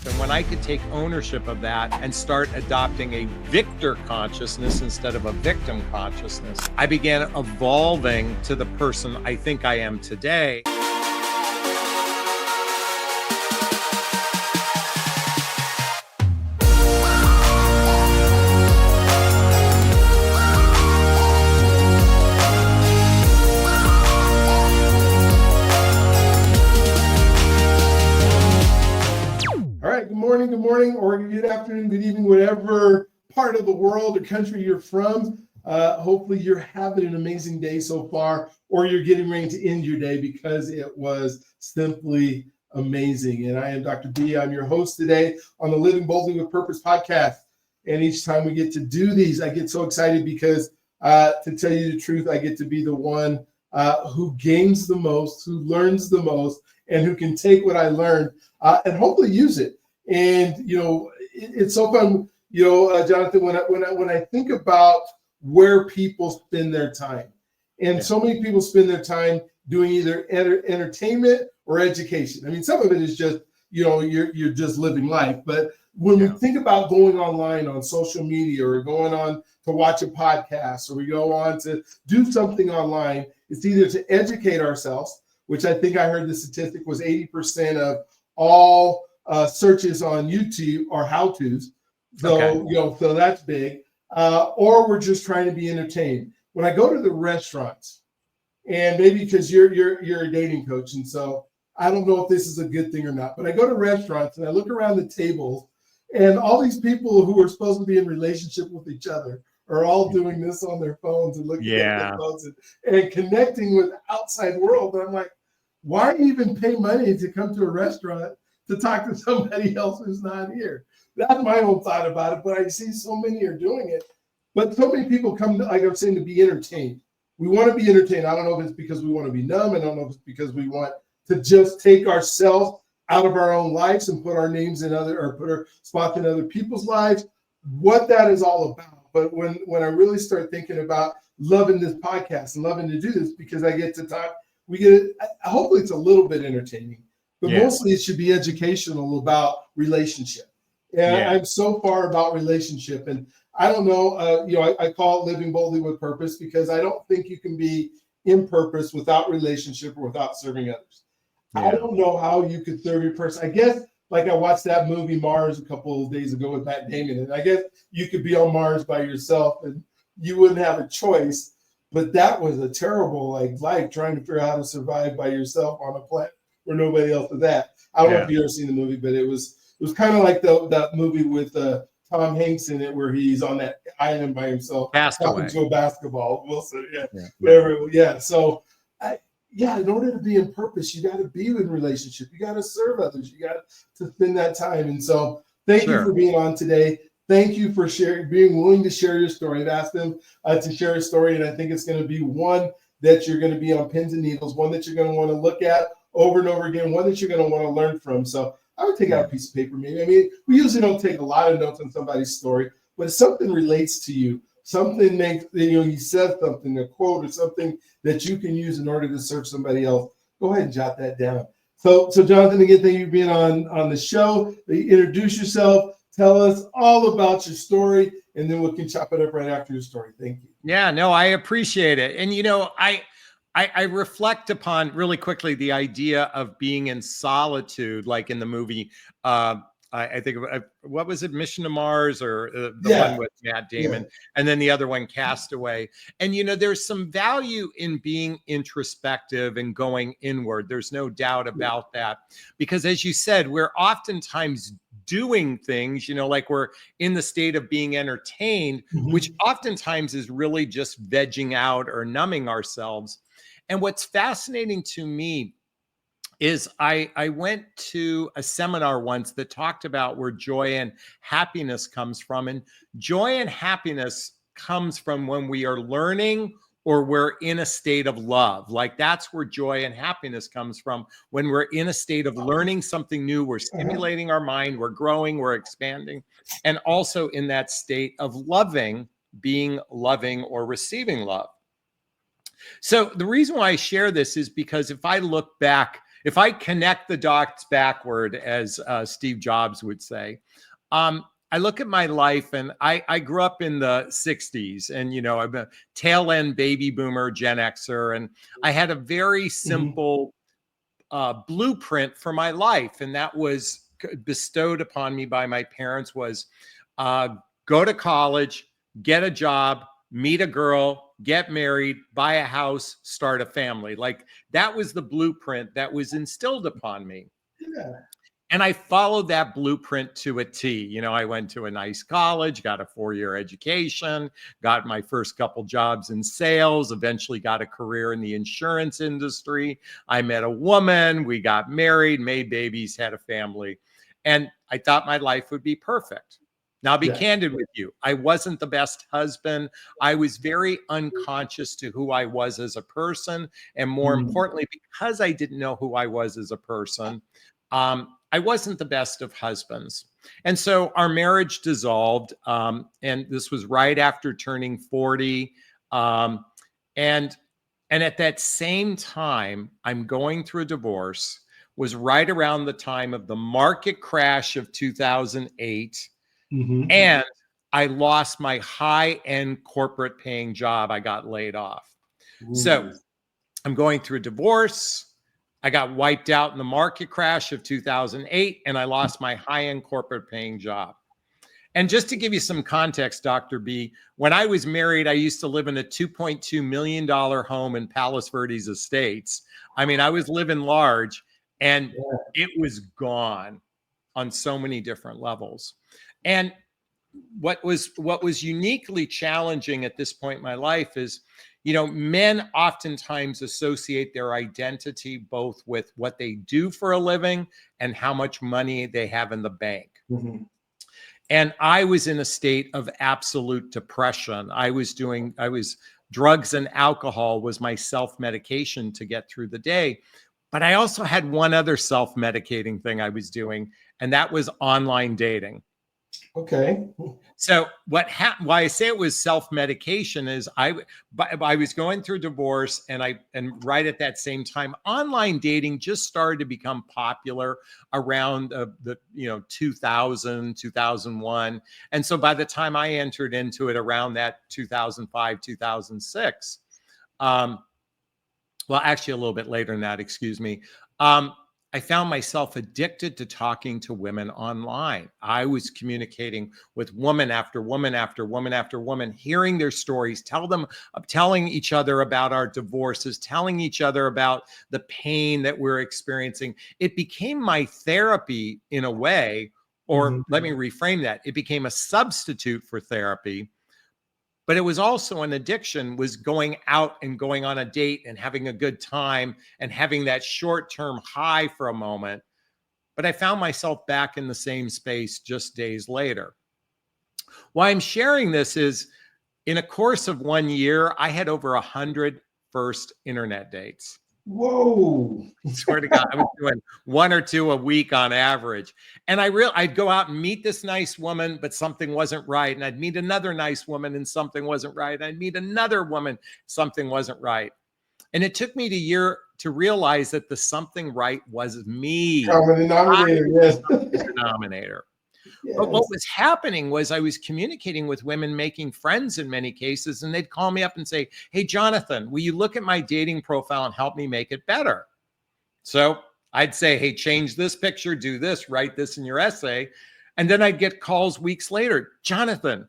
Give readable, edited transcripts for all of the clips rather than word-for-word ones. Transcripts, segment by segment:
And when I could take ownership of that and start adopting a victor consciousness instead of a victim consciousness, I began evolving to the person I think I am today. Good morning, or good afternoon, good evening, whatever part of the world or country you're from. Hopefully you're having an amazing day so far, or you're getting ready to end your day because it was simply amazing. And I am Dr. B. I'm your host today on the Living Boldly with Purpose podcast. And each time we get to do these, I get so excited because to tell you the truth, I get to be the one who gains the most, who learns the most, and who can take what I learned and hopefully use it. And, it's so fun, Jonathan, when I think about where people spend their time, and so many people spend their time doing either entertainment or education. I mean, some of it is just, you're just living life. But when we think about going online on social media or going on to watch a podcast or we go on to do something online, it's either to educate ourselves, which I think I heard the statistic was 80% of all searches on YouTube are how-tos. So, so that's big. Or we're just trying to be entertained. When I go to the restaurants, and maybe because you're a dating coach, and so I don't know if this is a good thing or not, but I go to restaurants and I look around the tables, and all these people who are supposed to be in relationship with each other are all doing this on their phones and looking at their phones and connecting with the outside world. And I'm like, why even pay money to come to a restaurant to talk to somebody else who's not here? That's my own thought about it, but I see so many are doing it. But so many people come, like I'm saying, to be entertained. We want to be entertained. I don't know if it's because we want to be numb. I don't know if it's because we want to just take ourselves out of our own lives and put our names in put our spots in other people's lives, what that is all about. But when I really start thinking about loving this podcast and loving to do this, because I get to talk, hopefully it's a little bit entertaining. But mostly it should be educational about relationship. And I'm so far about relationship. And I don't know, I call it living boldly with purpose because I don't think you can be in purpose without relationship or without serving others. I don't know how you could serve your person. I guess like I watched that movie Mars a couple of days ago with Matt Damon. And I guess you could be on Mars by yourself and you wouldn't have a choice. But that was a terrible life trying to figure out how to survive by yourself on a planet where nobody else is at. I don't know if you've ever seen the movie, but it was kind of like that movie with Tom Hanks in it where he's on that island by himself talking to a basketball. Wilson, whatever. So, in order to be in purpose, you got to be in relationship. You got to serve others. You got to spend that time. And so, thank you for being on today. Thank you for being willing to share your story. I've asked them to share a story, and I think it's going to be one that you're going to be on pins and needles, one that you're going to want to look at over and over again, one that you're going to want to learn from. So I would take out a piece of paper, maybe. I mean, we usually don't take a lot of notes on somebody's story, but if something relates to you, something makes, he says something, a quote or something that you can use in order to serve somebody else, go ahead and jot that down. So Jonathan, again, thank you for being on the show. Introduce yourself, tell us all about your story, and then we can chop it up right after your story. Thank you. Yeah, no, I appreciate it. And, I reflect upon really quickly the idea of being in solitude, like in the movie. I think what was it, Mission to Mars, or the one with Matt Damon, and then the other one, Castaway. And there's some value in being introspective and going inward. There's no doubt about that, because as you said, we're oftentimes doing things, like we're in the state of being entertained, which oftentimes is really just vegging out or numbing ourselves. And what's fascinating to me is I went to a seminar once that talked about where joy and happiness comes from. And joy and happiness comes from when we are learning or we're in a state of love. Like that's where joy and happiness comes from. When we're in a state of learning something new, we're stimulating our mind, we're growing, we're expanding. And also in that state of loving, being loving or receiving love. So the reason why I share this is because if I look back, if I connect the dots backward, as Steve Jobs would say, I look at my life, and I grew up in the 60s, and, you know, I'm a tail end baby boomer, Gen Xer, and I had a very simple blueprint for my life. And that was bestowed upon me by my parents was go to college, get a job, meet a girl, get married, buy a house, start a family. Like that was the blueprint that was instilled upon me. Yeah. And I followed that blueprint to a T. You know, I went to a nice college, got a 4-year education, got my first couple jobs in sales, eventually got a career in the insurance industry. I met a woman, we got married, made babies, had a family. And I thought my life would be perfect. Now, I'll be candid with you. I wasn't the best husband. I was very unconscious to who I was as a person. And more importantly, because I didn't know who I was as a person, I wasn't the best of husbands. And so our marriage dissolved. And this was right after turning 40. And at that same time, I'm going through a divorce, was right around the time of the market crash of 2008. And I lost my high-end corporate paying job. I got laid off. So I'm going through a divorce. I got wiped out in the market crash of 2008, and I lost my high-end corporate paying job. And just to give you some context, Dr. B, when I was married, I used to live in a $2.2 million home in Palos Verdes Estates. I mean, I was living large, and it was gone on so many different levels. And what was uniquely challenging at this point in my life is, you know, men oftentimes associate their identity both with what they do for a living and how much money they have in the bank. And I was in a state of absolute depression. Drugs and alcohol was my self-medication to get through the day. But I also had one other self-medicating thing I was doing, and that was online dating. Okay. So why I say it was self-medication is I was going through divorce, and right at that same time, online dating just started to become popular around the 2000, 2001. And so by the time I entered into it around that 2005, 2006, well, actually a little bit later than that, excuse me. I found myself addicted to talking to women online. I was communicating with woman after woman after woman after woman, hearing their stories, telling each other about our divorces, telling each other about the pain that we're experiencing. It became my therapy in a way, or let me reframe that. It became a substitute for therapy. But it was also an addiction, was going out and going on a date and having a good time and having that short-term high for a moment. But I found myself back in the same space just days later. Why I'm sharing this is, in a course of 1 year, I had over 100 first internet dates. Whoa. I swear to God, I was doing 1 or 2 a week on average. And I'd go out and meet this nice woman, but something wasn't right. And I'd meet another nice woman and something wasn't right. And I'd meet another woman, something wasn't right. And it took me a year to realize that the something right was me. Common denominator, yes. Denominator. Yes. But what was happening was I was communicating with women, making friends in many cases, and they'd call me up and say, "Hey, Jonathan, will you look at my dating profile and help me make it better?" So I'd say, "Hey, change this picture, do this, write this in your essay." And then I'd get calls weeks later, "Jonathan,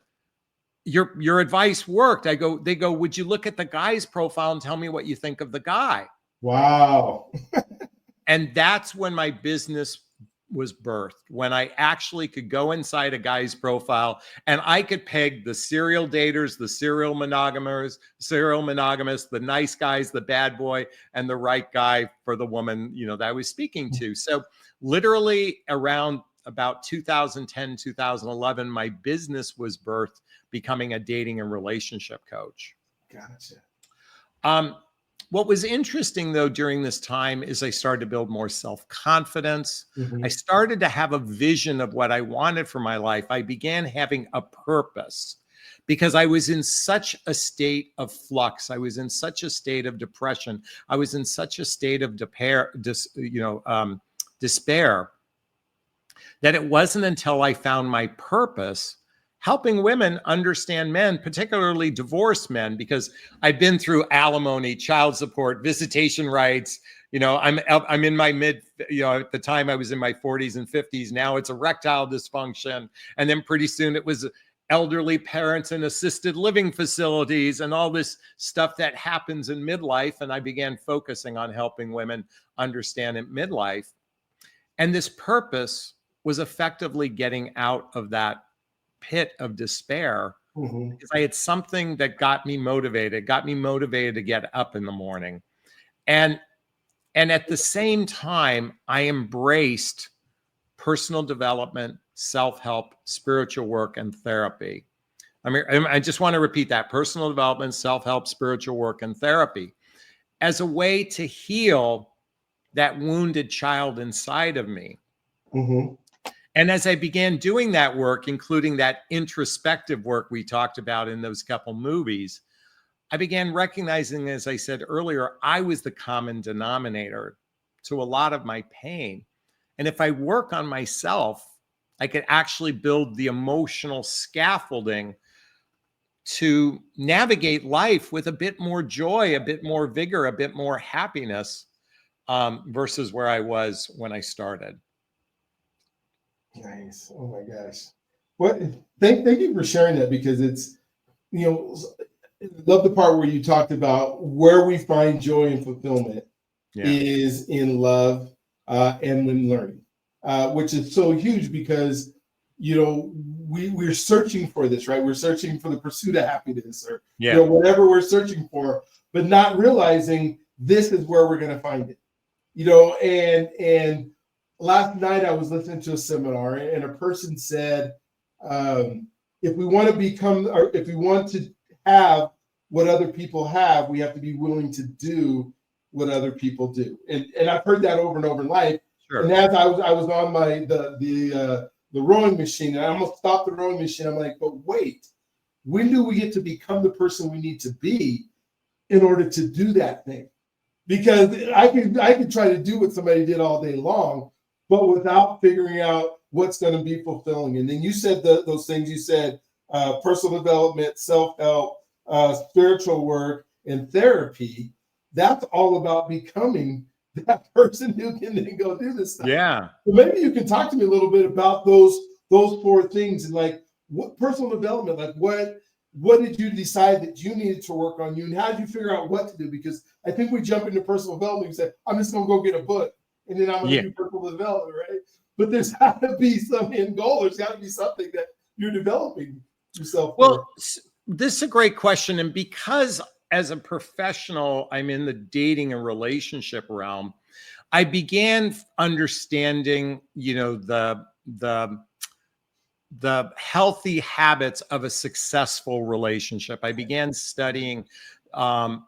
your advice worked." They go, "Would you look at the guy's profile and tell me what you think of the guy?" Wow. And that's when my business was birthed, when I actually could go inside a guy's profile and I could peg the serial daters, the serial monogamous, the nice guys, the bad boy, and the right guy for the woman, that I was speaking to. So literally around about 2010, 2011, my business was birthed, becoming a dating and relationship coach. Gotcha. What was interesting, though, during this time is I started to build more self-confidence. I started to have a vision of what I wanted for my life. I began having a purpose. because I was in such a state of flux. I was in such a state of depression. I was in such a state of despair, that it wasn't until I found my purpose helping women understand men, particularly divorced men, because I've been through alimony, child support, visitation rights. I'm in my at the time I was in my 40s and 50s. Now it's erectile dysfunction. And then pretty soon it was elderly parents in assisted living facilities and all this stuff that happens in midlife. And I began focusing on helping women understand in midlife. And this purpose was effectively getting out of that pit of despair, because I had something that got me motivated to get up in the morning. And at the same time, I embraced personal development, self-help, spiritual work, and therapy. I just want to repeat that: personal development, self-help, spiritual work, and therapy, as a way to heal that wounded child inside of me. And as I began doing that work, including that introspective work we talked about in those couple movies, I began recognizing, as I said earlier, I was the common denominator to a lot of my pain. And if I work on myself, I could actually build the emotional scaffolding to navigate life with a bit more joy, a bit more vigor, a bit more happiness, versus where I was when I started. Nice. Oh my gosh. Thank you for sharing that, because it's, love the part where you talked about where we find joy and fulfillment is in love and in learning, which is so huge, because we're searching for this, right? We're searching for the pursuit of happiness, or whatever we're searching for, but not realizing this is where we're going to find it. And last night I was listening to a seminar, and a person said, if we want to have what other people have, we have to be willing to do what other people do. And I've heard that over and over in life. Sure. And as I was on the rowing machine, and I almost stopped the rowing machine. I'm like, but wait, when do we get to become the person we need to be in order to do that thing? Because I could try to do what somebody did all day long, but without figuring out what's going to be fulfilling. And then you said those things. You said personal development, self-help, spiritual work, and therapy. That's all about becoming that person who can then go do this stuff. Yeah. So maybe you can talk to me a little bit about those four things, and like what personal development, like what did you decide that you needed to work on you, and how did you figure out what to do? Because I think we jump into personal development and say, I'm just going to go get a book, and then I'm going to do personal development, right? But there's got to be some end goal. There's got to be something that you're developing yourself for. This is a great question. And because as a professional, I'm in the dating and relationship realm, I began understanding, the healthy habits of a successful relationship. I began studying, what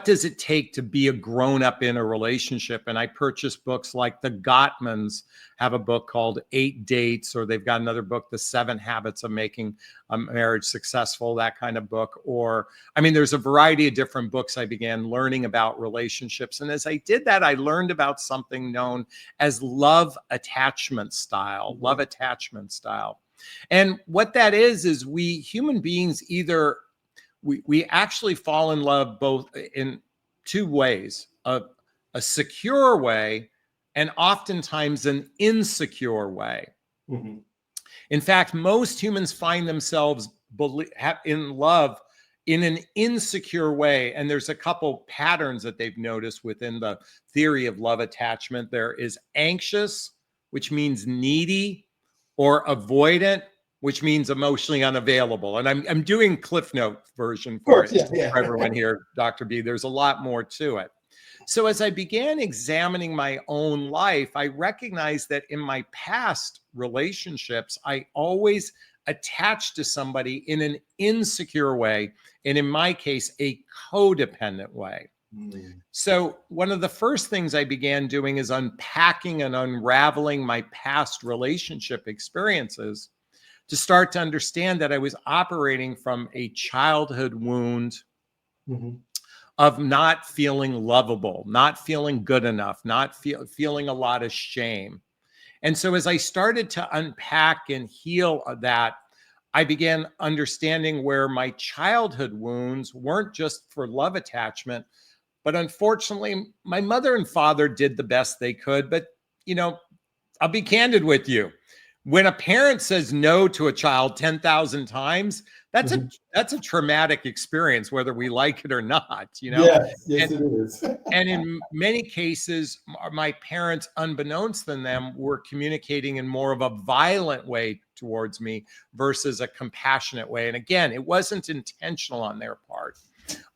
does it take to be a grown-up in a relationship? And I purchased books like the Gottmans have a book called 8 Dates, or they've got another book, The 7 Habits of Making a Marriage Successful, that kind of book. Or, there's a variety of different books. I began learning about relationships. And as I did that, I learned about something known as love attachment style. And what that is we human beings either we actually fall in love both in two ways, a secure way and oftentimes an insecure way. Mm-hmm. In fact, most humans find themselves in love in an insecure way. And there's a couple patterns that they've noticed within the theory of love attachment. There is anxious, which means needy, or avoidant, which means emotionally unavailable. And I'm doing Cliff Note version for everyone here, Dr. B. There's a lot more to it. So as I began examining my own life, I recognized that in my past relationships, I always attached to somebody in an insecure way, and in my case, a codependent way. So one of the first things I began doing is unpacking and unraveling my past relationship experiences to start to understand that I was operating from a childhood wound of not feeling lovable, not feeling good enough, not feeling a lot of shame. And so as I started to unpack and heal that, I began understanding where my childhood wounds weren't just for love attachment, but unfortunately, my mother and father did the best they could. But, you know, I'll be candid with you. When a parent says no to a child 10,000 times, that's a traumatic experience, whether we like it or not, you know? Yes, yes, And, it is. and in many cases, my parents, unbeknownst to them, were communicating in more of a violent way towards me versus a compassionate way. And again, it wasn't intentional on their part.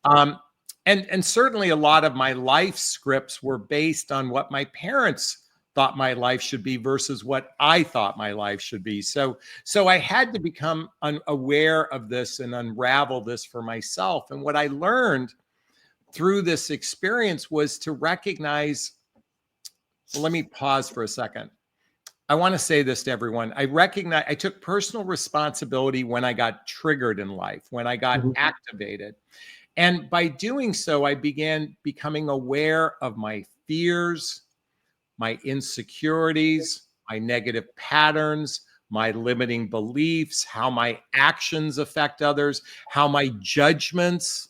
And certainly a lot of my life scripts were based on what my parents thought my life should be versus what I thought my life should be. So I had to become aware of this and unravel this for myself. And what I learned through this experience was to recognize, well, let me pause for a second. I want to say this to everyone. I took personal responsibility when I got triggered in life, when I got activated. And by doing so, I began becoming aware of my fears, my insecurities, my negative patterns, my limiting beliefs, how my actions affect others, how my judgments.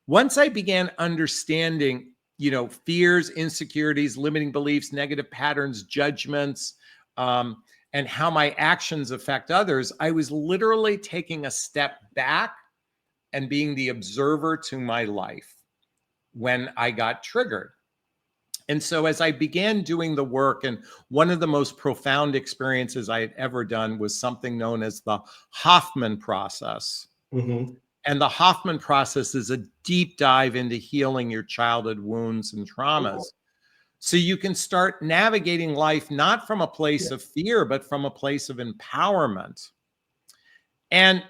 Once I began understanding, you know, fears, insecurities, limiting beliefs, negative patterns, judgments, and how my actions affect others, I was literally taking a step back and being the observer to my life when I got triggered. And so as I began doing the work, and one of the most profound experiences I had ever done was something known as the Hoffman process. And the Hoffman process is a deep dive into healing your childhood wounds and traumas. So you can start navigating life not from a place of fear, but from a place of empowerment. And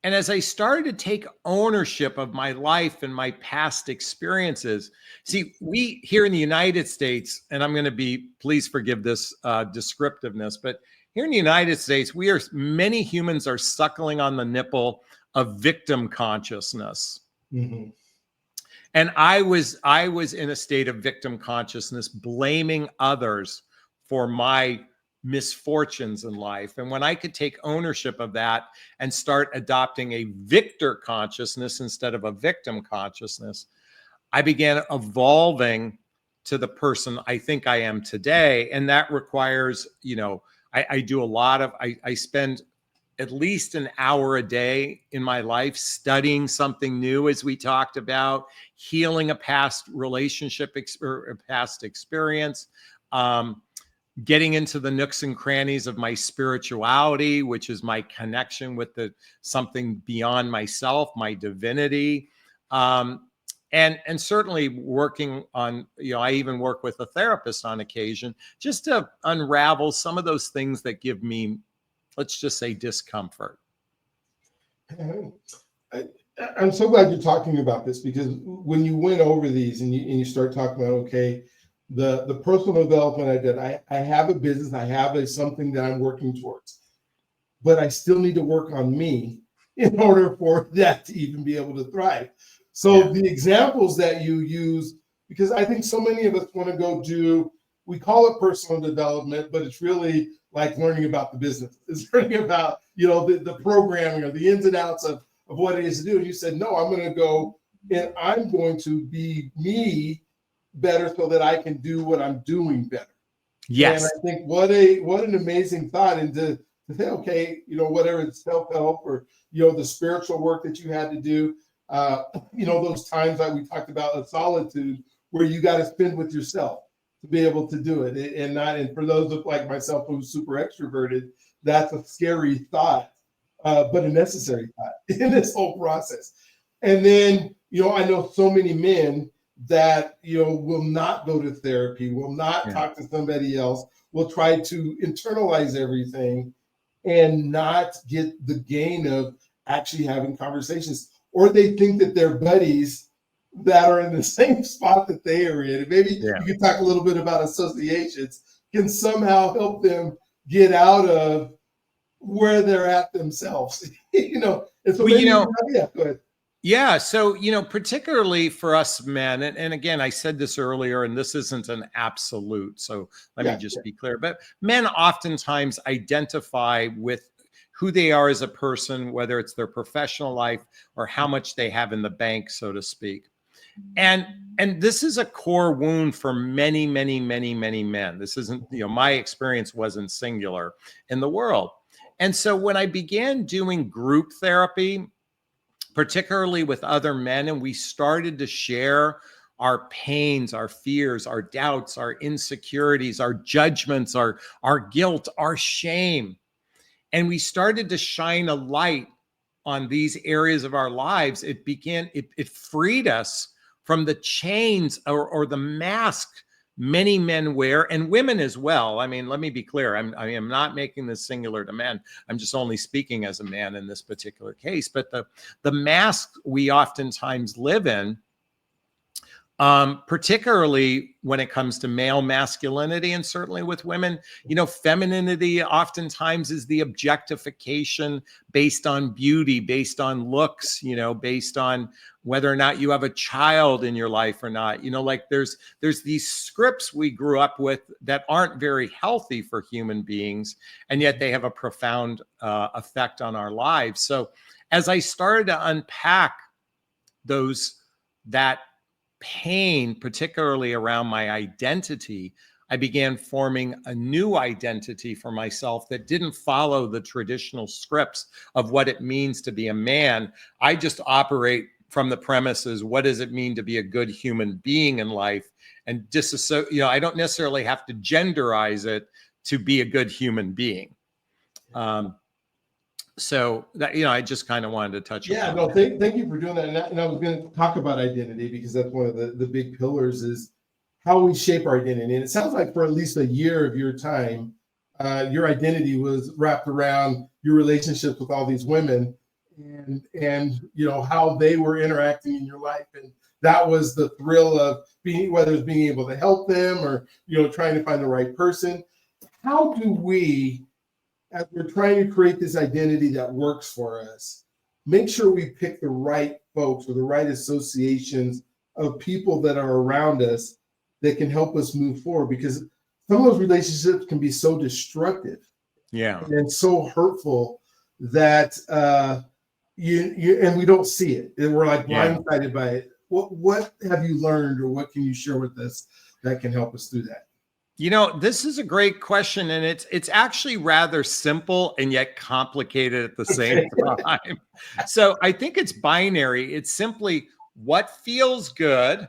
as I started to take ownership of my life and my past experiences, see, we here in the United States, and I'm going to be, please forgive this descriptiveness, but here in the United States, many humans are suckling on the nipple of victim consciousness. And I was in a state of victim consciousness, blaming others for my misfortunes in life. And when I could take ownership of that and start adopting a victor consciousness instead of a victim consciousness, I began evolving to the person I think I am today. And that requires, you know, I do a lot of, I spend at least an hour a day in my life studying something new, as we talked about, healing a past relationship or a past experience, getting into the nooks and crannies of my spirituality, which is my connection with something beyond myself, my divinity. And certainly working on, you know, I even work with a therapist on occasion just to unravel some of those things that give me, let's just say, discomfort. I'm so glad you're talking about this, because when you went over these and you start talking about, okay, the personal development I did, I have a business, I have something that I'm working towards, but I still need to work on me in order for that to even be able to thrive. So the examples that you use, because I think so many of us want to go do, we call it personal development, but it's really like learning about the business. It's learning about, you know, the programming or the ins and outs of what it is to do. And you said, no, I'm going to go and I'm going to be me better so that I can do what I'm doing better. Yes. And I think what an amazing thought. And to say, okay, you know, whatever it's self-help or, you know, the spiritual work that you had to do, you know, those times that we talked about of solitude where you got to spend with yourself to be able to do it. And for those of like myself who's super extroverted, that's a scary thought, but a necessary thought in this whole process. And then, you know, I know so many men that, you know, will not go to therapy, will not talk to somebody else, will try to internalize everything and not get the gain of actually having conversations. Or they think that they're buddies that are in the same spot that they are in. And maybe you could talk a little bit about associations can somehow help them get out of where they're at themselves. And so Well, maybe, yeah, go ahead. yeah. So, particularly for us men, and again, I said this earlier, and this isn't an absolute. So let me just be clear. But men oftentimes identify with who they are as a person, whether it's their professional life or how much they have in the bank, so to speak. And this is a core wound for many, many, many, many men. This isn't, my experience wasn't singular in the world. And so when I began doing group therapy, particularly with other men, and we started to share our pains, our fears, our doubts, our insecurities, our judgments, our guilt, our shame. And we started to shine a light on these areas of our lives. It freed us from the chains or the mask many men wear, and women as well. I mean, let me be clear. I am not making this singular to men. I'm just only speaking as a man in this particular case. But the mask we oftentimes live in, particularly when it comes to male masculinity, and certainly with women, femininity oftentimes is the objectification based on beauty, based on looks, based on whether or not you have a child in your life or not. Like there's these scripts we grew up with that aren't very healthy for human beings, and yet they have a profound effect on our lives. So as I started to unpack that pain, particularly around my identity, I began forming a new identity for myself that didn't follow the traditional scripts of what it means to be a man. I just operate from the premises, what does it mean to be a good human being in life? And I don't necessarily have to genderize it to be a good human being. So that, I just kind of wanted to touch upon no, thank you for doing that. And I was going to talk about identity, because that's one of the big pillars, is how we shape our identity. And it sounds like for at least a year of your time, your identity was wrapped around your relationships with all these women, and how they were interacting in your life. And that was the thrill of whether it's being able to help them or, trying to find the right person. How do we, as we're trying to create this identity that works for us, make sure we pick the right folks or the right associations of people that are around us that can help us move forward? Because some of those relationships can be so destructive, and so hurtful that and we don't see it, and we're like blindsided by it. What have you learned, or what can you share with us that can help us through that? This is a great question, and it's actually rather simple and yet complicated at the same time. So I think it's binary. It's simply what feels good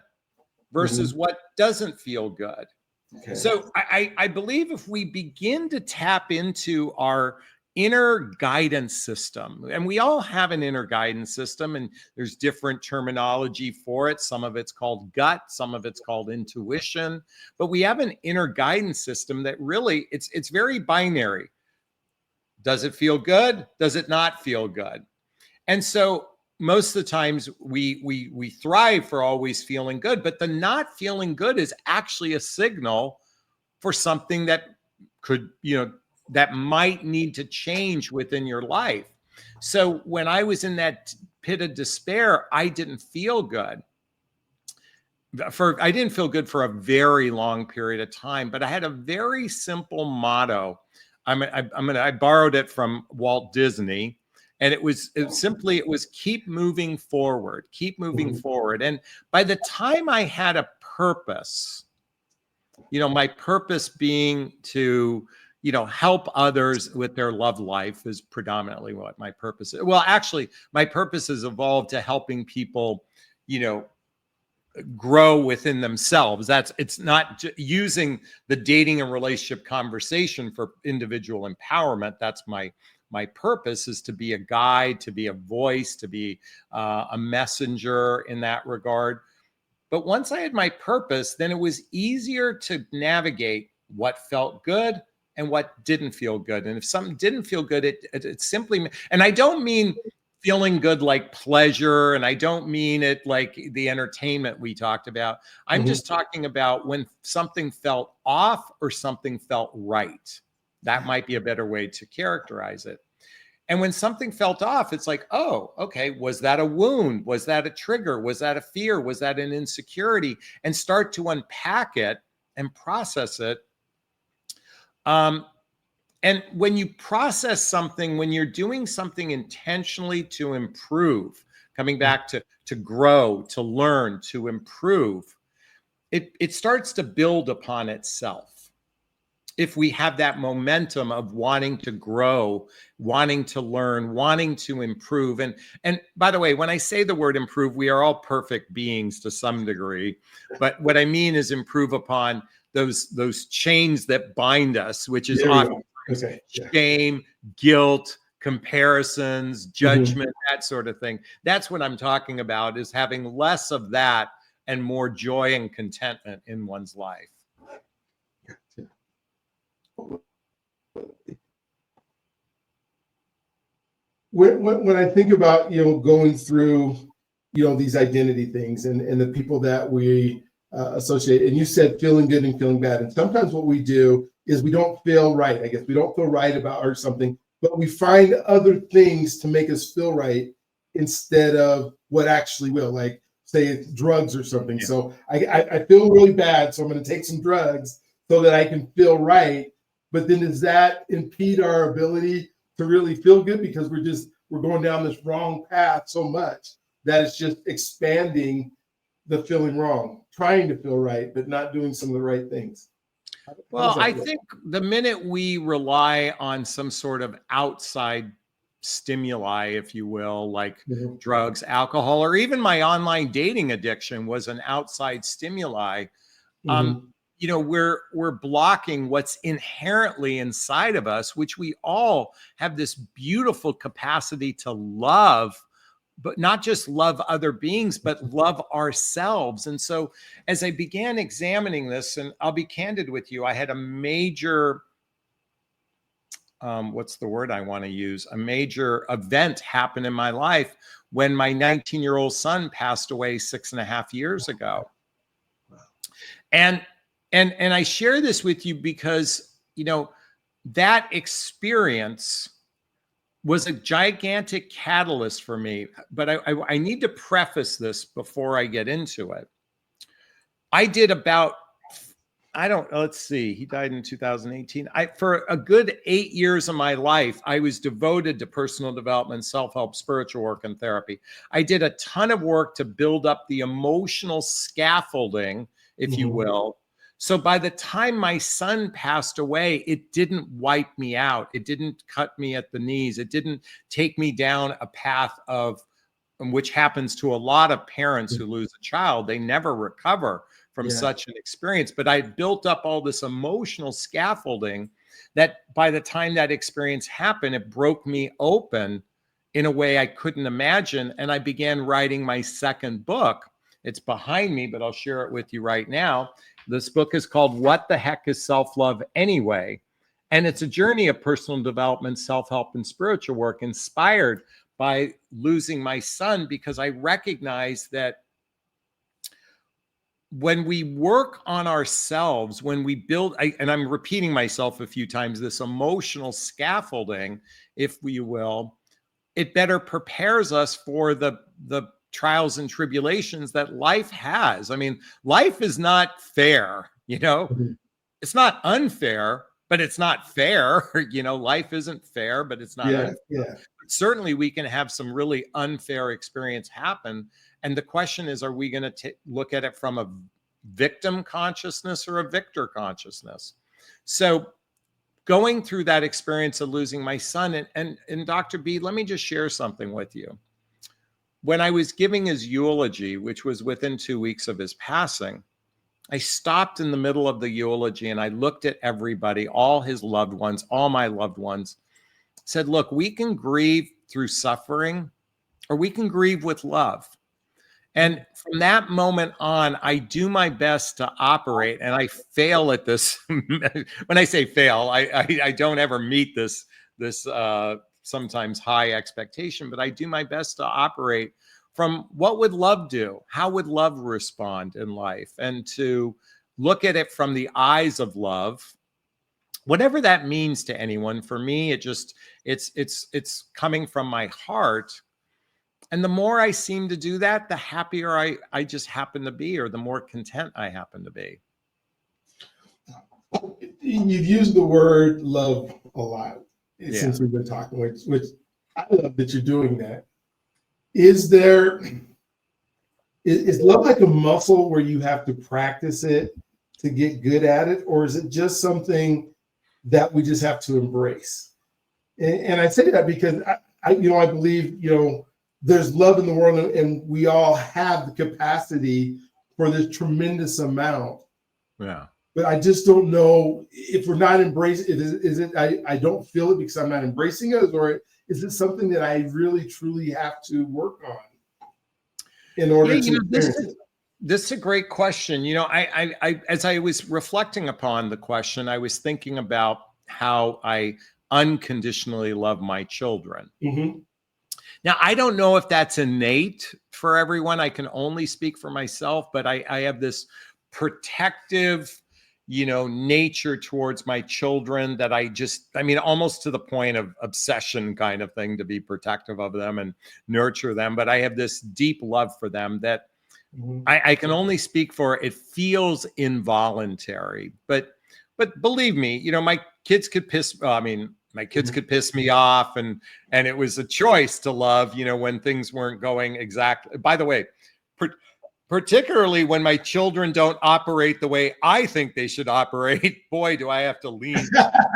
versus what doesn't feel good. Okay. So I believe if we begin to tap into our inner guidance system, and we all have an inner guidance system, and there's different terminology for it. Some of it's called gut, some of it's called intuition, but we have an inner guidance system that really it's very binary. Does it feel good? Does it not feel good? And so most of the times we thrive for always feeling good, but the not feeling good is actually a signal for something that could, that might need to change within your life. So when I was in that pit of despair, I didn't feel good. I didn't feel good for a very long period of time, but I had a very simple motto. I borrowed it from Walt Disney, and it was keep moving forward, keep moving forward. And by the time I had a purpose, my purpose being to help others with their love life is predominantly what my purpose is. Well, actually, my purpose has evolved to helping people, grow within themselves. It's not using the dating and relationship conversation for individual empowerment. That's my purpose, is to be a guide, to be a voice, to be a messenger in that regard. But once I had my purpose, then it was easier to navigate what felt good and what didn't feel good. And if something didn't feel good, it simply, and I don't mean feeling good like pleasure, and I don't mean it like the entertainment we talked about. I'm just talking about when something felt off or something felt right. That might be a better way to characterize it. And when something felt off, it's like, oh, okay, was that a wound? Was that a trigger? Was that a fear? Was that an insecurity? And start to unpack it and process it. And when you process something, when you're doing something intentionally to improve, coming back to grow, to learn, to improve, it starts to build upon itself. If we have that momentum of wanting to grow, wanting to learn, wanting to improve. And by the way, when I say the word improve, we are all perfect beings to some degree. But what I mean is improve upon those chains that bind us, which is often shame, guilt, comparisons, judgment, that sort of thing. That's what I'm talking about, is having less of that and more joy and contentment in one's life. When I think about, going through, these identity things and the people that we associate, and you said feeling good and feeling bad. And sometimes what we do is we don't feel right. I guess we don't feel right about or something, but we find other things to make us feel right instead of what actually will, like say it's drugs or something. Yeah. So I feel really bad, so I'm going to take some drugs so that I can feel right. But then does that impede our ability to really feel good, because we're going down this wrong path so much that it's just expanding the feeling wrong, trying to feel right, but not doing some of the right things? Well, I think the minute we rely on some sort of outside stimuli, if you will, like drugs, alcohol, or even my online dating addiction was an outside stimuli. We're blocking what's inherently inside of us, which we all have this beautiful capacity to love, but not just love other beings, but love ourselves. And so as I began examining this, and I'll be candid with you, I had a major, what's the word I want to use? A major event happen in my life when my 19-year-old son passed away 6.5 years ago. And I share this with you because, that experience was a gigantic catalyst for me. But I need to preface this before I get into it. I did about, let's see, he died in 2018. For a good 8 years of my life, I was devoted to personal development, self-help, spiritual work, and therapy. I did a ton of work to build up the emotional scaffolding, if you will. So by the time my son passed away, it didn't wipe me out. It didn't cut me at the knees. It didn't take me down a path of, which happens to a lot of parents who lose a child. They never recover from such an experience. But I built up all this emotional scaffolding that by the time that experience happened, it broke me open in a way I couldn't imagine. And I began writing my second book. It's behind me, but I'll share it with you right now. This book is called What the Heck is Self-Love Anyway? And it's a journey of personal development, self-help, and spiritual work inspired by losing my son, because I recognize that when we work on ourselves, when we build, and I'm repeating myself a few times, this emotional scaffolding, if we will, it better prepares us for the trials and tribulations that life has. I mean, life is not fair, It's not unfair, but it's not fair. Life isn't fair, but it's not unfair. But certainly we can have some really unfair experience happen. And the question is, are we going to look at it from a victim consciousness or a victor consciousness? So going through that experience of losing my son, and Dr. B, let me just share something with you. When I was giving his eulogy, which was within 2 weeks of his passing, I stopped in the middle of the eulogy and I looked at everybody, all his loved ones, all my loved ones, said, look, we can grieve through suffering or we can grieve with love. And from that moment on, I do my best to operate, and I fail at this. When I say fail, I don't ever meet this sometimes high expectation, but I do my best to operate from what would love do? How would love respond in life? And to look at it from the eyes of love, whatever that means to anyone. For me, it's coming from my heart. And the more I seem to do that, the happier I just happen to be, or the more content I happen to be. You've used the word love a lot since Yeah. we've been talking, which I love that you're doing that. Is there, is love like a muscle where you have to practice it to get good at it? Or is it just something that we just have to embrace? And I say that because I believe, there's love in the world, and we all have the capacity for this tremendous amount. Yeah. But I just don't know if we're not embracing it. Is it I don't feel it because I'm not embracing it, or is it something that I really truly have to work on in order to experience it? This is a great question. I as I was reflecting upon the question, I was thinking about how I unconditionally love my children. Mm-hmm. Now, I don't know if that's innate for everyone. I can only speak for myself, but I have this protective, nature towards my children that almost to the point of obsession kind of thing, to be protective of them and nurture them. But I have this deep love for them that I can only speak for. It feels involuntary, but believe me, my kids could my kids could piss me off, and it was a choice to love, when things weren't going exactly. By the way, particularly when my children don't operate the way I think they should operate, boy, do I have to lean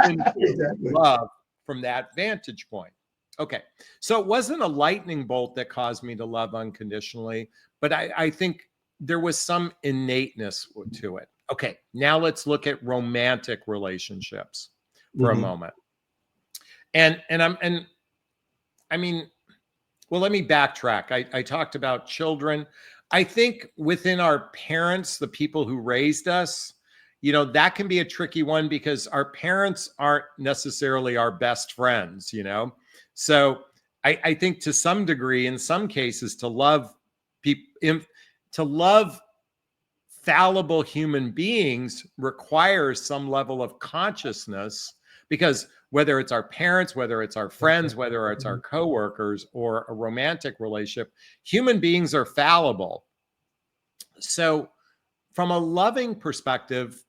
into Exactly. love from that vantage point. Okay, so it wasn't a lightning bolt that caused me to love unconditionally, but I think there was some innateness to it. Okay, now let's look at romantic relationships for a moment. And well, let me backtrack. I talked about children. I think within our parents, the people who raised us, that can be a tricky one because our parents aren't necessarily our best friends, So I think to some degree, in some cases, to love people, to love fallible human beings requires some level of consciousness, because whether it's our parents, whether it's our friends, whether it's our coworkers, or a romantic relationship, human beings are fallible. So from a loving perspective,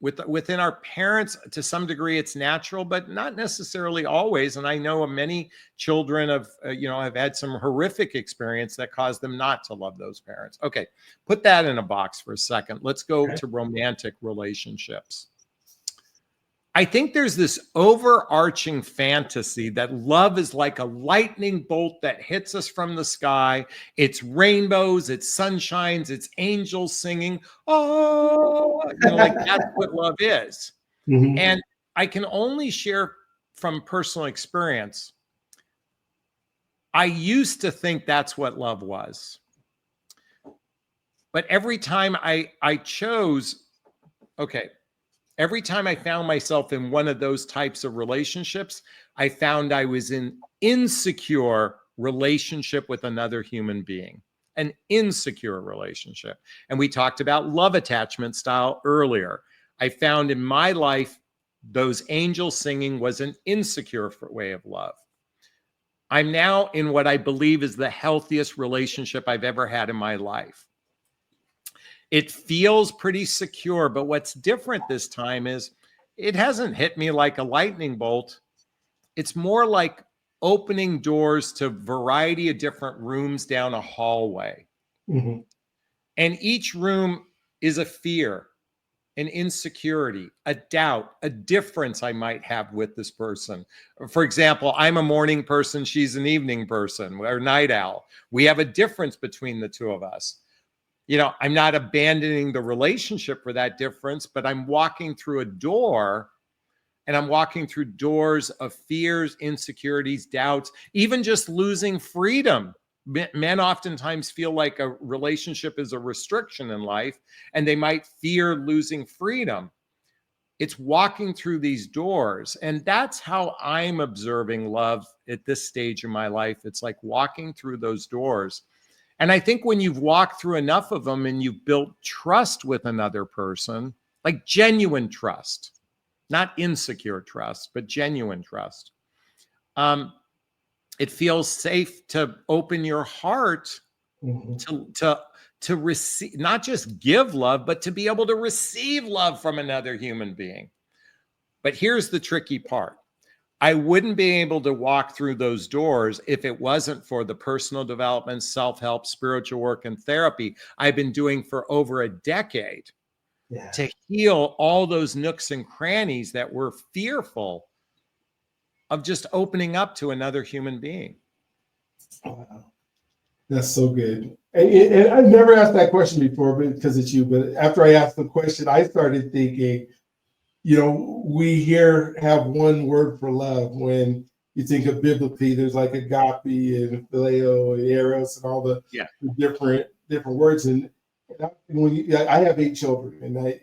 within our parents, to some degree, it's natural, but not necessarily always. And I know many children have had some horrific experience that caused them not to love those parents. Okay, put that in a box for a second. Let's go to romantic relationships. I think there's this overarching fantasy that love is like a lightning bolt that hits us from the sky. It's rainbows, it's sunshines, it's angels singing. Oh, like that's what love is. And I can only share from personal experience. I used to think that's what love was. But every time I chose, okay, every time I found myself in one of those types of relationships, I found I was in insecure relationship with another human being, an insecure relationship. And we talked about love attachment style earlier. I found in my life, those angels singing was an insecure way of love. I'm now in what I believe is the healthiest relationship I've ever had in my life. It feels pretty secure, but what's different this time is it hasn't hit me like a lightning bolt. It's more like opening doors to a variety of different rooms down a hallway. And each room is a fear, an insecurity, a doubt, a difference I might have with this person. For example, I'm a morning person, she's an evening person, or night owl. We have a difference between the two of us. I'm not abandoning the relationship for that difference, but I'm walking through a door, and I'm walking through doors of fears, insecurities, doubts, even just losing freedom. Men oftentimes feel like a relationship is a restriction in life, and they might fear losing freedom. It's walking through these doors. And that's how I'm observing love at this stage in my life. It's like walking through those doors. And I think when you've walked through enough of them and you've built trust with another person, like genuine trust, not insecure trust, but genuine trust. It feels safe to open your heart to receive, not just give love, but to be able to receive love from another human being. But here's the tricky part. I wouldn't be able to walk through those doors if it wasn't for the personal development, self-help, spiritual work, and therapy I've been doing for over a decade to heal all those nooks and crannies that were fearful of just opening up to another human being. Wow. That's so good. And I've never asked that question before, but because it's you. But after I asked the question, I started thinking, we here have one word for love. When you think of biblically, there's like agape and phileo and eros and all the different words. And I have 8 children, and I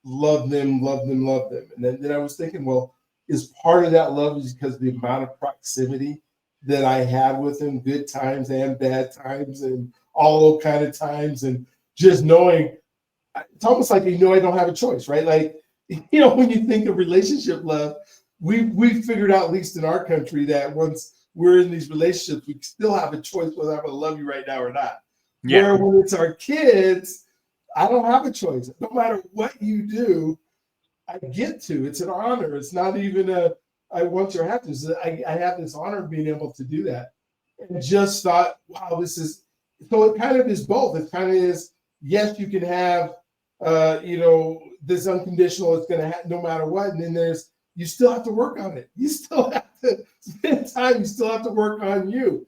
love them. And then I was thinking, well, is part of that love is because of the amount of proximity that I had with them, good times and bad times and all those kind of times, and just knowing it's almost like I don't have a choice, right? Like, when you think of relationship love, we figured out, at least in our country, that once we're in these relationships, we still have a choice whether I'm going to love you right now or not. Yeah. Where when it's our kids, I don't have a choice. No matter what you do, I get to. It's an honor. It's not even I want or have to. I have this honor of being able to do that. And just thought, wow, this is, so it kind of is both. It kind of is, yes, you can have, this unconditional, it's going to happen no matter what. And then you still have to work on it. You still have to spend time. You still have to work on you.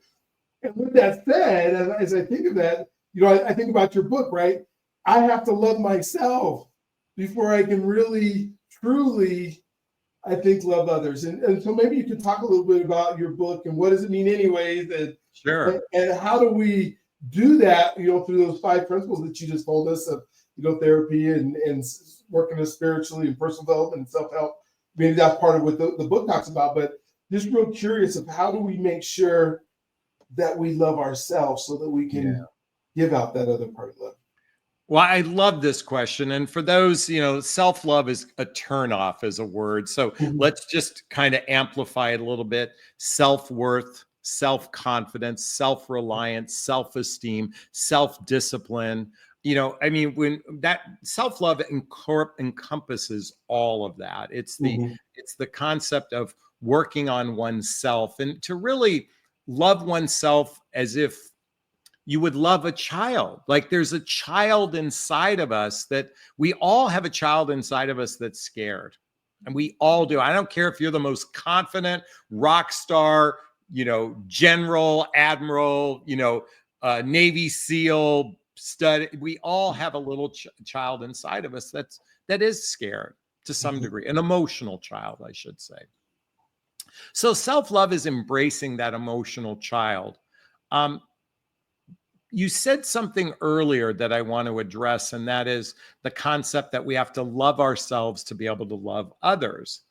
And with that said, as I think of that, I think about your book, right? I have to love myself before I can really, truly, I think, love others. And so maybe you could talk a little bit about your book and what does it mean anyways? Sure. And how do we do that, through those 5 principles that you just told us of, therapy and working as spiritually and personal development and self-help. Maybe that's part of what the book talks about, but just real curious of how do we make sure that we love ourselves so that we can give out that other part of love? Well, I love this question. And for those, self-love is a turnoff as a word. So let's just kind of amplify it a little bit. Self-worth, self-confidence, self-reliance, self-esteem, self-discipline. When that self-love encompasses all of that. It's the concept of working on oneself and to really love oneself as if you would love a child. Like there's a child inside of us that we all have a child inside of us that's scared. And we all do. I don't care if you're the most confident rock star, general, admiral, Navy SEAL, stud. We all have a little child inside of us that is scared to some degree, an emotional child, I should say. So self-love is embracing that emotional child. You said something earlier that I want to address, and that is the concept that we have to love ourselves to be able to love others.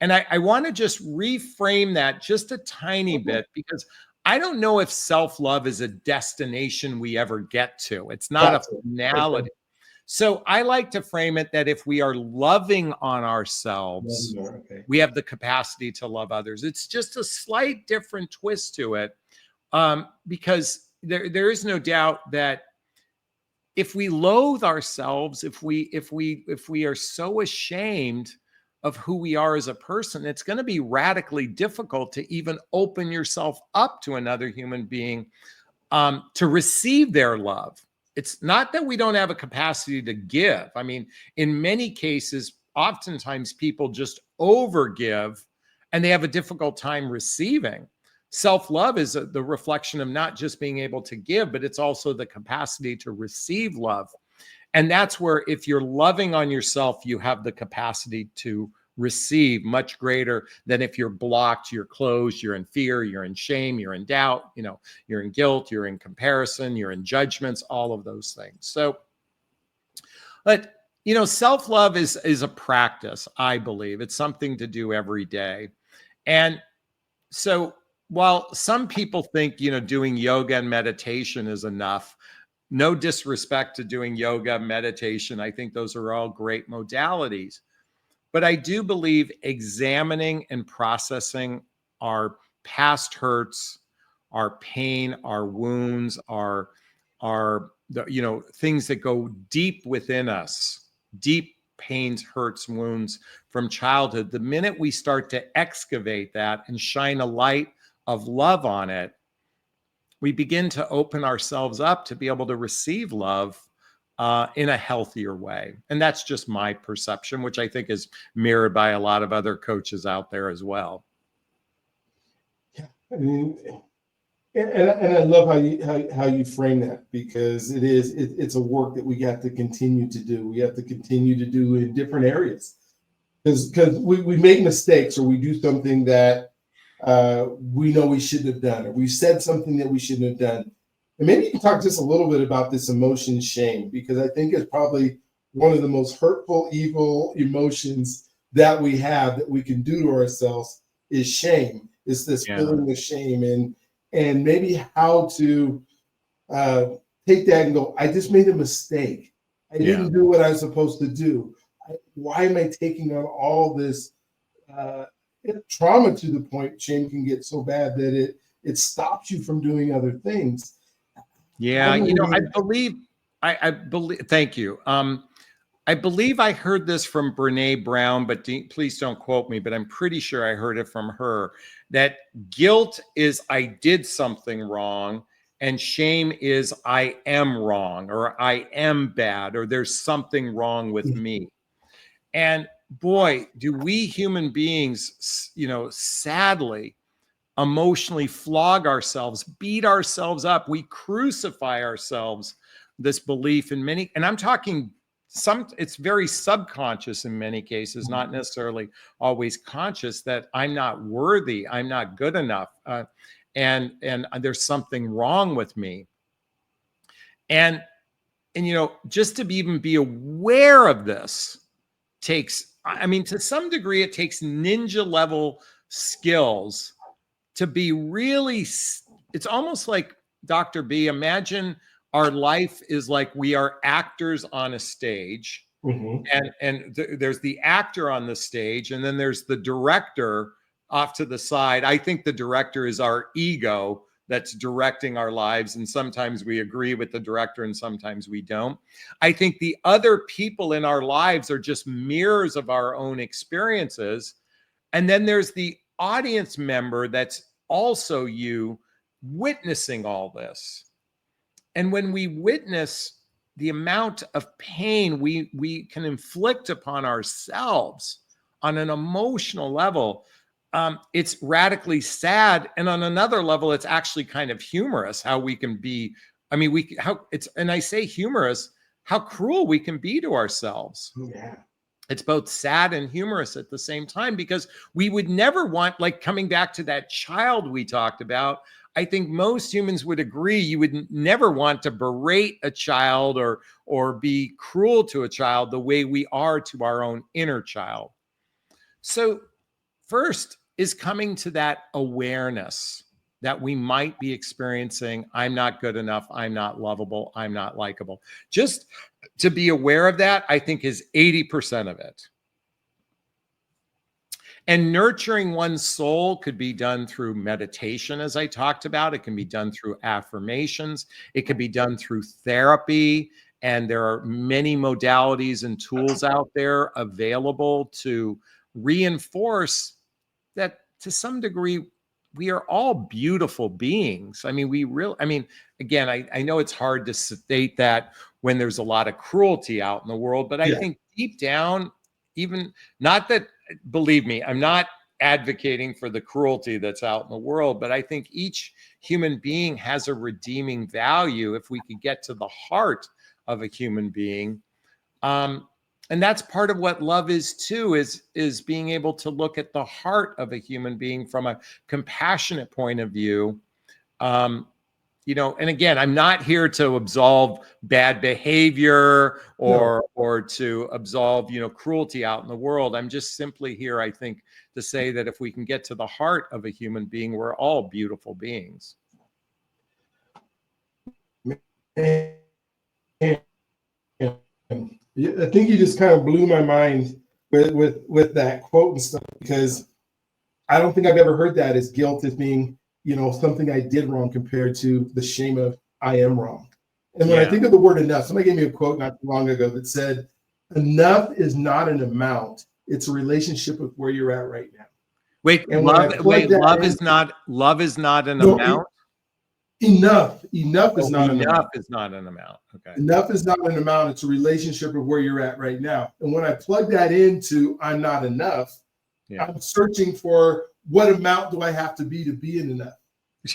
And I want to just reframe that just a tiny bit, because I don't know if self-love is a destination we ever get to. It's not a finality. So I like to frame it that if we are loving on ourselves, we have the capacity to love others. It's just a slight different twist to it, because there is no doubt that if we loathe ourselves, if we are so ashamed of who we are as a person, it's going to be radically difficult to even open yourself up to another human being, to receive their love. It's not that we don't have a capacity to give. I mean, in many cases, oftentimes people just overgive and they have a difficult time receiving. Self-love is the reflection of not just being able to give, but it's also the capacity to receive love. And that's where if you're loving on yourself, you have the capacity to receive much greater than if you're blocked, you're closed, you're in fear, you're in shame, you're in doubt, you're in guilt, you're in comparison, you're in judgments, all of those things. So, but self-love is a practice, I believe. It's something to do every day. And so while some people think, doing yoga and meditation is enough, no disrespect to doing yoga, meditation, I think those are all great modalities. But I do believe examining and processing our past hurts, our pain, our wounds, things that go deep within us, deep pains, hurts, wounds from childhood. The minute we start to excavate that and shine a light of love on it, we begin to open ourselves up to be able to receive love in a healthier way. And that's just my perception, which I think is mirrored by a lot of other coaches out there as well. Yeah, I mean, and I love how you frame that, because it's a work that we have to continue to do. We have to continue to do in different areas, because we make mistakes, or we do something that we know we shouldn't have done, or we said something that we shouldn't have done. And maybe you can talk just a little bit about this emotion shame, because I think it's probably one of the most hurtful, evil emotions that we have, that we can do to ourselves, is shame. It's this feeling of shame, and maybe how to take that and go, I just made a mistake. I didn't do what I was supposed to do. Why am I taking on all this trauma, to the point shame can get so bad that it stops you from doing other things? Yeah, I believe, thank you. I believe I heard this from Brene Brown, but please don't quote me, but I'm pretty sure I heard it from her, that guilt is I did something wrong, and shame is I am wrong, or I am bad, or there's something wrong with me. And boy, do we human beings, sadly, emotionally flog ourselves, beat ourselves up. We crucify ourselves, this belief in many, and I'm talking it's very subconscious in many cases, not necessarily always conscious, that I'm not worthy, I'm not good enough, and there's something wrong with me. And just to even be aware of this takes, to some degree, it takes ninja level skills to be really, it's almost like, Dr. B, imagine our life is like we are actors on a stage, and there's the actor on the stage, and then there's the director off to the side. I think the director is our ego that's directing our lives, and sometimes we agree with the director and sometimes we don't. I think the other people in our lives are just mirrors of our own experiences, and then there's the audience member that's also you, witnessing all this. And when we witness the amount of pain we can inflict upon ourselves on an emotional level, it's radically sad. And on another level, it's actually kind of humorous how we can be. And I say humorous, how cruel we can be to ourselves. Yeah. It's both sad and humorous at the same time, because we would never want, like, coming back to that child we talked about, I think most humans would agree you would never want to berate a child or be cruel to a child the way we are to our own inner child. So first is coming to that awareness that we might be experiencing, I'm not good enough, I'm not lovable, I'm not likable. Just to be aware of that, I think, is 80% of it. And nurturing one's soul could be done through meditation, as I talked about. It can be done through affirmations. It could be done through therapy. And there are many modalities and tools out there available to reinforce that, to some degree, we are all beautiful beings. Again, I know it's hard to state that when there's a lot of cruelty out in the world, but I think deep down, even, not that, believe me, I'm not advocating for the cruelty that's out in the world, but I think each human being has a redeeming value if we could get to the heart of a human being. And that's part of what love is too, is being able to look at the heart of a human being from a compassionate point of view. And again, I'm not here to absolve bad behavior or to absolve, cruelty out in the world. I'm just simply here, I think, to say that if we can get to the heart of a human being, we're all beautiful beings. I think you just kind of blew my mind with that quote and stuff, because I don't think I've ever heard that as guilt as being, something I did wrong compared to the shame of I am wrong. And when I think of the word enough, somebody gave me a quote not too long ago that said, enough is not an amount. It's a relationship with where you're at right now. Wait, And love is not an amount. Enough is not an amount. Enough is not an amount. Okay. Enough is not an amount. It's a relationship of where you're at right now. And when I plug that into I'm not enough, I'm searching for what amount do I have to be in enough?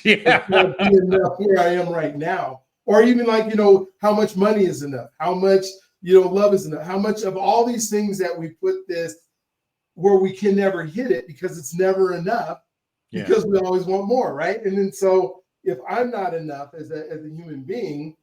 Yeah. Be enough where I am right now. Or even like, how much money is enough? How much, love is enough? How much of all these things that we put this where we can never hit it because it's never enough, because we always want more, right? And then so if I'm not enough as a human being,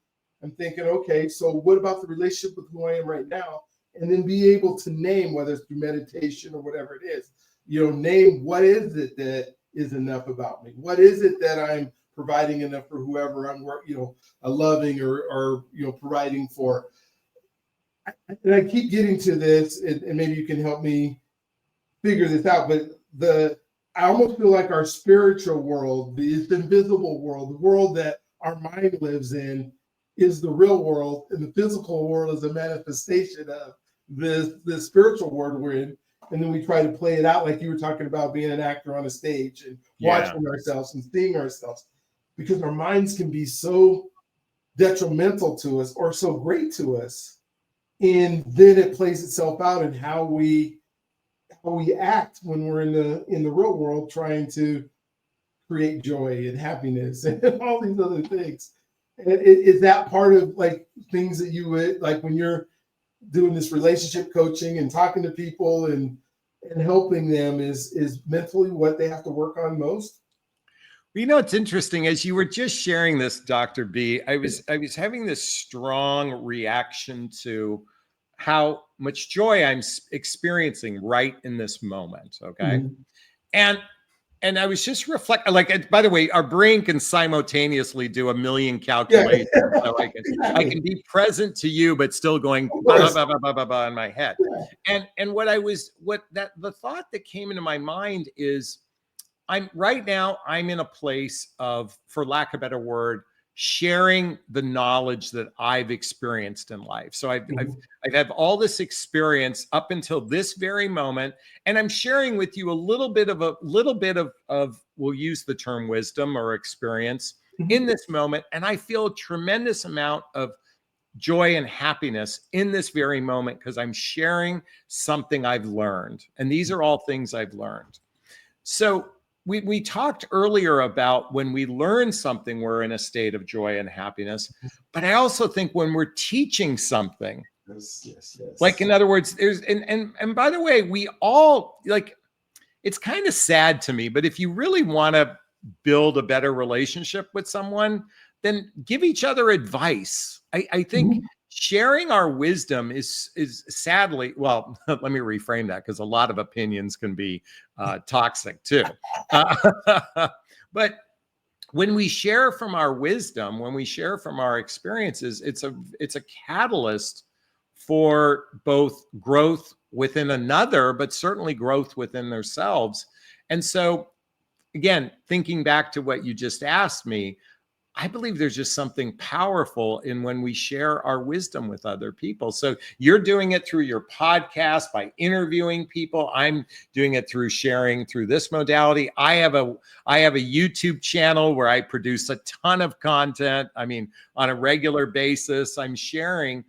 I'm thinking, okay, so what about the relationship with who I am right now? And then be able to name, whether it's through meditation or whatever it is, name what is it that is enough about me? What is it that I'm providing enough for whoever I'm, loving or providing for? And I keep getting to this, and maybe you can help me figure this out, but I almost feel like our spiritual world, the invisible world, the world that our mind lives in, is the real world, and the physical world is a manifestation of the spiritual world we're in. And then we try to play it out like you were talking about, being an actor on a stage and watching ourselves and seeing ourselves, because our minds can be so detrimental to us or so great to us, and then it plays itself out in how we act when we're in the real world, trying to create joy and happiness and all these other things. And is that part of like things that you would like when you're doing this relationship coaching and talking to people and helping them, is mentally what they have to work on most? It's interesting. As you were just sharing this, Dr. B, I was having this strong reaction to how much joy I'm experiencing right in this moment. Okay. Mm-hmm. And I was just reflecting, like, by the way, our brain can simultaneously do a million calculations. So I can be present to you, but still going blah, blah, blah, blah, blah, blah in my head. And the thought that came into my mind is, I'm in a place of, for lack of a better word, sharing the knowledge that I've experienced in life. So I've had all this experience up until this very moment, and I'm sharing with you a little bit of we'll use the term wisdom or experience in this moment. And I feel a tremendous amount of joy and happiness in this very moment because I'm sharing something I've learned. And these are all things I've learned. So we talked earlier about when we learn something, we're in a state of joy and happiness. But I also think when we're teaching something, yes. Like, in other words, there's, and by the way, we all, like, it's kind of sad to me, but if you really want to build a better relationship with someone, then give each other advice. I think sharing our wisdom is sadly, well, let me reframe that, because a lot of opinions can be toxic too. But when we share from our wisdom, when we share from our experiences, it's a catalyst for both growth within another, but certainly growth within themselves. And so, again, thinking back to what you just asked me, I believe there's just something powerful in when we share our wisdom with other people. So you're doing it through your podcast by interviewing people. I'm doing it through sharing through this modality. I have a YouTube channel where I produce a ton of content. I mean, on a regular basis, I'm sharing.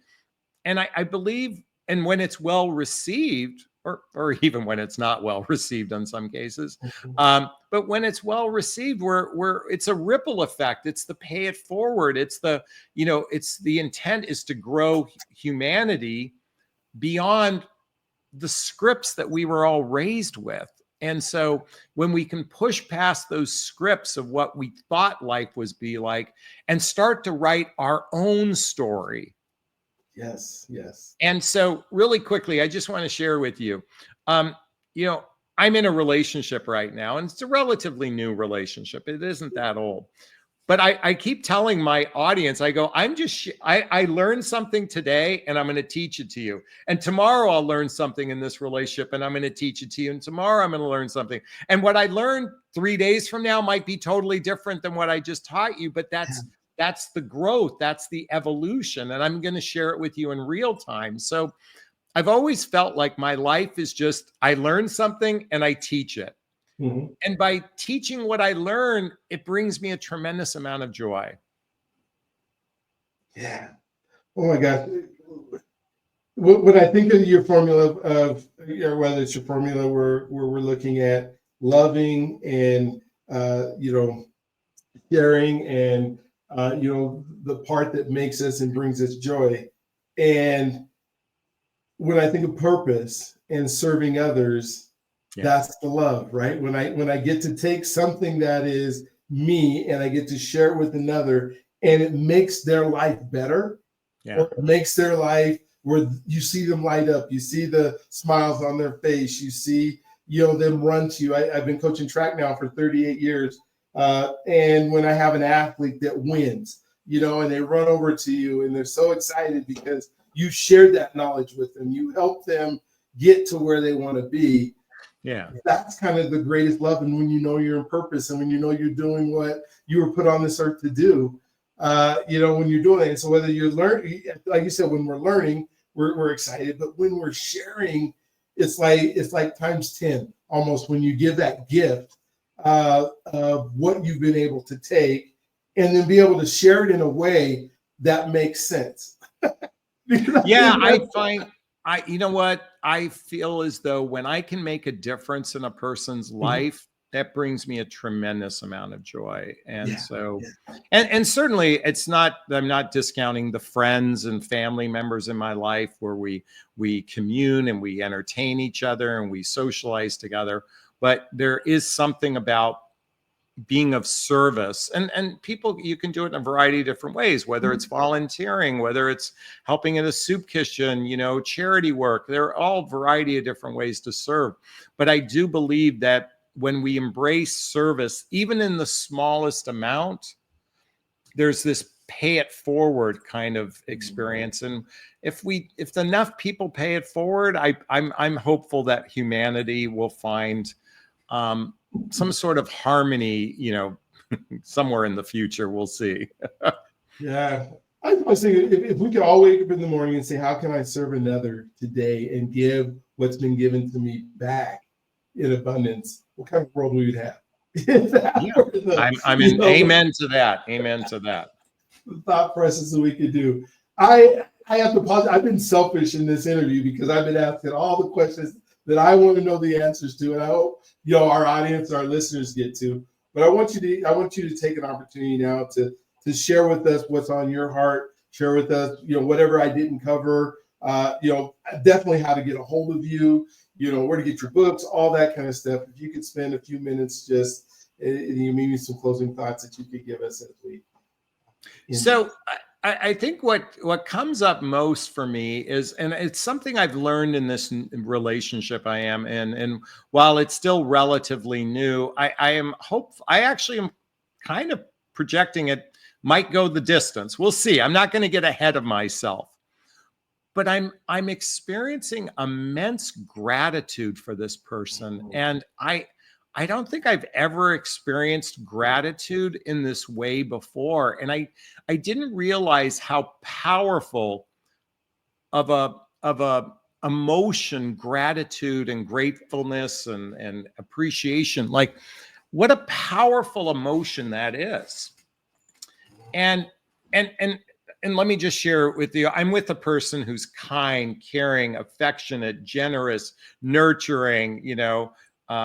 And I believe, and when it's well received, or even when it's not well received in some cases, but when it's well received, it's a ripple effect. It's the pay it forward. It's the intent is to grow humanity beyond the scripts that we were all raised with. And so when we can push past those scripts of what we thought life was be like and start to write our own story. Yes. And so really quickly, I just want to share with you, I'm in a relationship right now, and it's a relatively new relationship. It isn't that old. but I keep telling my audience, I go, I learned something today and I'm going to teach it to you. And tomorrow I'll learn something in this relationship and I'm going to teach it to you. And tomorrow I'm going to learn something. And what I learned 3 days from now might be totally different than what I just taught you, but that's the growth. That's the evolution. And I'm going to share it with you in real time. So I've always felt like my life is just, I learn something and I teach it. Mhm. And by teaching what I learn, it brings me a tremendous amount of joy. Yeah. Oh my gosh. When I think of your formula of, whether it's your formula where we're looking at loving and, sharing and, the part that makes us and brings us joy. And when I think of purpose and serving others, that's the love, right? When I get to take something that is me and I get to share it with another and it makes their life better, or it makes their life where you see them light up, you see the smiles on their face, you see, them run to you. I've been coaching track now for 38 years. And when I have an athlete that wins, and they run over to you and they're so excited because you shared that knowledge with them, you helped them get to where they want to be. Yeah. That's kind of the greatest love. And when you're in purpose and when you're doing what you were put on this earth to do, when you're doing it. And so whether you're learning, like you said, when we're learning, we're excited, but when we're sharing, it's like times 10 almost when you give that gift of what you've been able to take and then be able to share it in a way that makes sense. Yeah, you know what? I feel as though when I can make a difference in a person's life, that brings me a tremendous amount of joy. And and certainly I'm not discounting the friends and family members in my life where we commune and we entertain each other and we socialize together. But there is something about being of service, and people, you can do it in a variety of different ways, whether it's volunteering, whether it's helping in a soup kitchen, charity work. There are all variety of different ways to serve. But I do believe that when we embrace service, even in the smallest amount, there's this pay it forward kind of experience. And if enough people pay it forward, I'm hopeful that humanity will find some sort of harmony, somewhere in the future. We'll see. Yeah. I was thinking if we could all wake up in the morning and say, how can I serve another today and give what's been given to me back in abundance, what kind of world we would have? I'm in amen to that. Amen to that. The thought process that we could do. I have to pause. I've been selfish in this interview because I've been asking all the questions that I want to know the answers to, and I hope our audience, our listeners get to. But I want you to take an opportunity now to share with us what's on your heart. Share with us, whatever I didn't cover. Definitely how to get a hold of you. Where to get your books, all that kind of stuff. If you could spend a few minutes, just maybe some closing thoughts that you could give us as we. So I think what comes up most for me is, and it's something I've learned in this relationship I am in, and while it's still relatively new, I actually am kind of projecting it might go the distance. We'll see. I'm not going to get ahead of myself, but I'm experiencing immense gratitude for this person, and I don't think I've ever experienced gratitude in this way before. And I didn't realize how powerful of a emotion, gratitude and gratefulness and appreciation, like what a powerful emotion that is. And let me just share it with you. I'm with a person who's kind, caring, affectionate, generous, nurturing,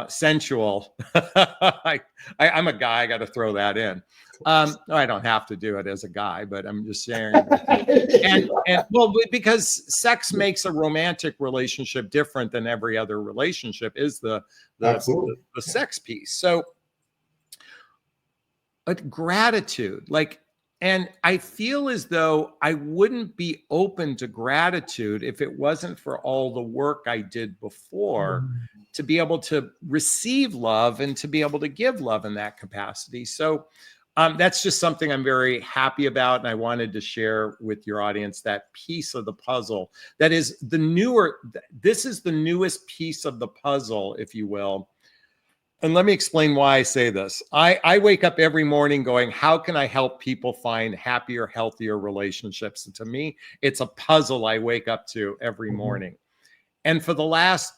sensual. I'm a guy. I got to throw that in. I don't have to do it as a guy, but I'm just sharing it with you. And well, because sex makes a romantic relationship different than every other relationship is the sex piece. So, but gratitude, and I feel as though I wouldn't be open to gratitude if it wasn't for all the work I did before to be able to receive love and to be able to give love in that capacity. So That's just something I'm very happy about. And I wanted to share with your audience that piece of the puzzle that is this is the newest piece of the puzzle, if you will. And let me explain why I say this. I wake up every morning going, how can I help people find happier, healthier relationships? And to me, it's a puzzle I wake up to every morning. And for the last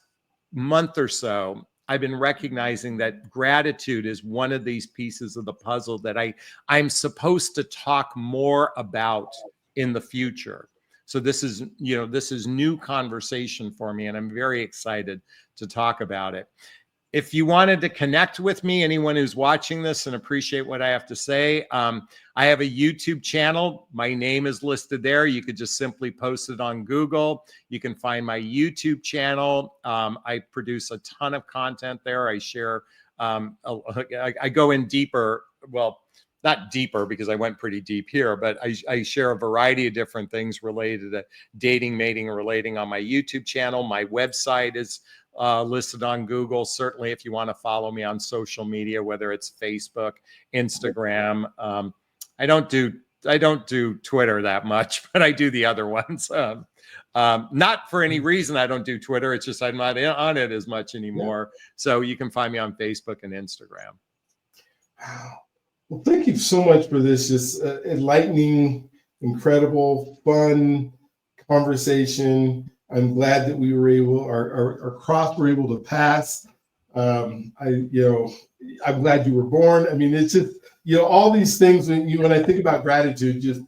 month or so, I've been recognizing that gratitude is one of these pieces of the puzzle that I'm supposed to talk more about in the future. So this is new conversation for me, and I'm very excited to talk about it. If you wanted to connect with me, anyone who's watching this and appreciate what I have to say, I have a YouTube channel. My name is listed there. You could just simply post it on Google. You can find my YouTube channel. I produce a ton of content there. I share, I go in deeper, well, not deeper because I went pretty deep here, but I share a variety of different things related to dating, mating, and relating on my YouTube channel. My website is listed on Google. Certainly, if you want to follow me on social media, whether it's Facebook, Instagram. I don't do Twitter that much, but I do the other ones. Not for any reason I don't do Twitter. It's just I'm not on it as much anymore. Yeah. So you can find me on Facebook and Instagram. Wow. Well, thank you so much for this just enlightening, incredible, fun conversation. I'm glad that we were able, our cross were able to pass. I'm glad you were born. I mean, it's just, all these things when I think about gratitude,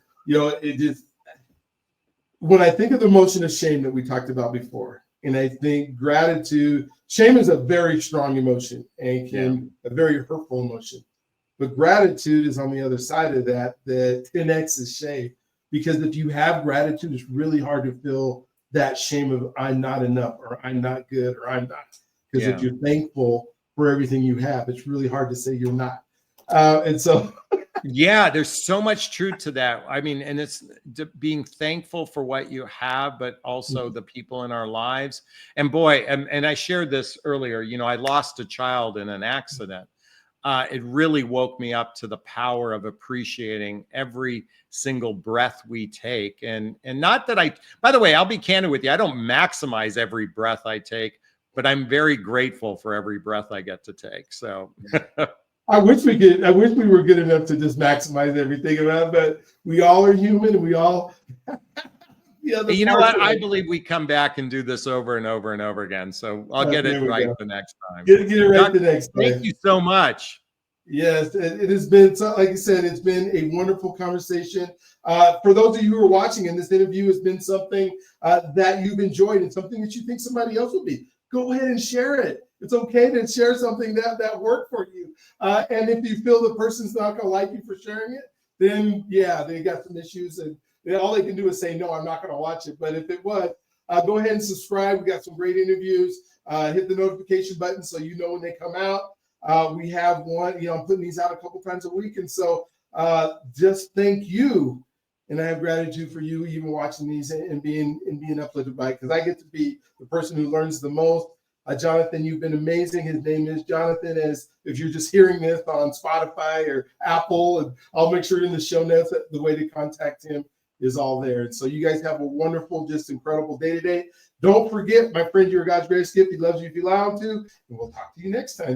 when I think of the emotion of shame that we talked about before, and I think gratitude, shame is a very strong emotion and a very hurtful emotion. But gratitude is on the other side of that 10x is shame. Because if you have gratitude, it's really hard to feel that shame of I'm not enough or I'm not good or I'm not. Because if you're thankful for everything you have, it's really hard to say you're not. And so yeah, there's so much truth to that. I mean, and it's being thankful for what you have, but also the people in our lives. And boy, and I shared this earlier, I lost a child in an accident. It really woke me up to the power of appreciating every single breath we take. And not that by the way, I'll be candid with you. I don't maximize every breath I take, but I'm very grateful for every breath I get to take. So I wish we were good enough to just maximize everything around, but we all are human and we all you know what? I believe we come back and do this over and over and over again. So I'll get it right the next time. Get it right the next time. Thank you so much. Yes, it has been, like I said, it's been a wonderful conversation. For those of you who are watching, and this interview has been something that you've enjoyed and something that you think somebody else will be, go ahead and share it. It's okay to share something that worked for you. And if you feel the person's not going to like you for sharing it, then they got some issues and all they can do is say, no, I'm not going to watch it. But if it was, go ahead and subscribe. We got some great interviews. Hit the notification button so you know when they come out. We have one, I'm putting these out a couple times a week. And so just thank you. And I have gratitude for you even watching these and being uplifted by it, because I get to be the person who learns the most. Jonathan, you've been amazing. His name is Jonathan. As if you're just hearing this on Spotify or Apple, and I'll make sure in the show notes that the way to contact him is all there. And so you guys have a wonderful, just incredible day today. Don't forget, my friend, you're God's greatest gift. He loves you if you allow him to. And we'll talk to you next time.